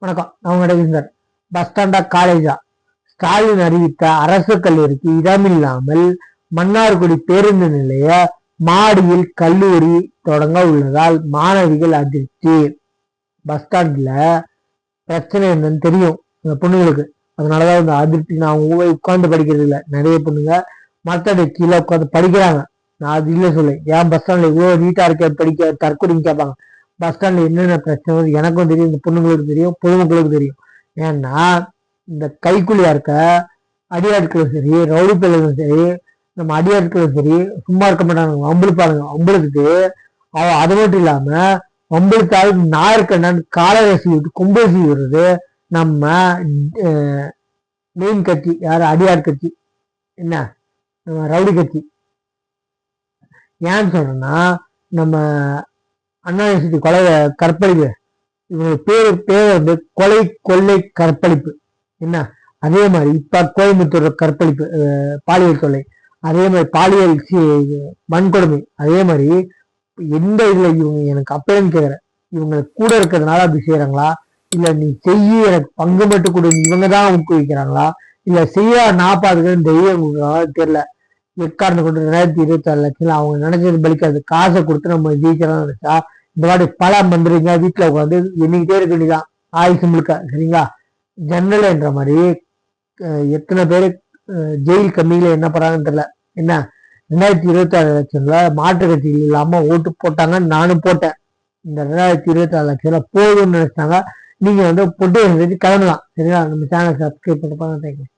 வணக்கம். நான் உங்களோட பஸ் ஸ்டாண்டா காலேஜா ஸ்டாலின் அறிவித்த அரசு கல்லூரிக்கு இடமில்லாமல் மன்னார்குடி பேருந்து நிலைய மாடியில் கல்லூரி தொடங்க உள்ளதால் மாணவிகள் அதிர்ச்சி. பஸ் ஸ்டாண்ட்ல பிரச்சனை என்னன்னு தெரியும் இந்த பொண்ணுங்களுக்கு. அதனாலதான் இந்த அதிர்ச்சி. நான் உட்கார்ந்து படிக்கிறது இல்லை. நிறைய பொண்ணுங்க மரத்தடி கீழே உட்காந்து படிக்கிறாங்க. நான் அது இல்லை சொல்ல. ஏன் பஸ் ஸ்டாண்ட்ல இவ்வளவு நீட்டா இருக்க படிக்க தற்கொலைன்னு கேட்பாங்க. பஸ் ஸ்டாண்ட்ல என்னென்ன பிரச்சனை எனக்கும் தெரியும், இந்த பொண்ணுங்களுக்கு தெரியும், பொதுமக்களுக்கு தெரியும். ஏன்னா இந்த கைக்கூலியா இருக்க அடியாட்களும் சரி, ரவுடி பிள்ளைகளும் சரி, நம்ம அடியாட்களும் சரி சும்மா இருக்க மாட்டாங்க, வம்பிழுப்பாருங்க. வம்பிழுத்துட்டு அது மட்டும் இல்லாம வம்பிழுத்தால் நாயர்கண்ணன் காலரசி விட்டு கும்பசி விடுறது நம்ம மெயின் கட்சி யாரு, அடியார் கட்சி, என்ன நம்ம ரவுடி கட்சி. ஏன்னு சொல்றேன்னா நம்ம அண்ணா யூனிவர்சிட்டி கொலை கற்பழிப்பு, இவங்க பேர் வந்து கொலை கொள்ளை கற்பழிப்பு. என்ன அதே மாதிரி இப்ப கோயம்புத்தூர் கற்பழிப்பு, பாலியல் தொல்லை, அதே மாதிரி பாலியல் வன்கொடுமை. அதே மாதிரி எந்த இதுல இவங்க எனக்கு அப்பேன்னு கேக்குறேன், இவங்க கூட இருக்கிறதுனால அப்படி செய்யறாங்களா, இல்ல நீ செய்ய எனக்கு பங்கு மட்டும் கொடு இவங்கதான் ஊக்குவிக்கிறாங்களா, இல்ல செய்ய நான் பாத்துக்கிறேன் தெய்வம் தெரியல. எக்காரணம் கொண்டு 2026 லட்சம் அவங்க நினைச்சது பலிக்காது. காசை கொடுத்து நம்ம ஜெயிக்கிறோம் நினைச்சா இந்த மாதிரி பல மந்திரிங்க வீட்டுல உட்காந்து எண்ணிக்கிட்டே இருக்க வேண்டியதான் ஆயுசு முழுக்க. சரிங்களா? ஜன்னல் என்ற மாதிரி எத்தனை பேரு ஜெயில் கம்மியில என்ன பண்றாங்கன்னு தெரியல. என்ன 2026 லட்சம்ல மாற்று கட்சிகள் இல்லாம ஓட்டு போட்டாங்கன்னு நானும் போட்டேன். இந்த 2026 லட்சம்ல போதும்னு நினைச்சாங்க. நீங்க வந்து பொட்டு கிளம்பலாம். சரிங்களா? நம்ம சேனல் சப்ஸ்கிரைப் பண்ணி தேங்க்யூ.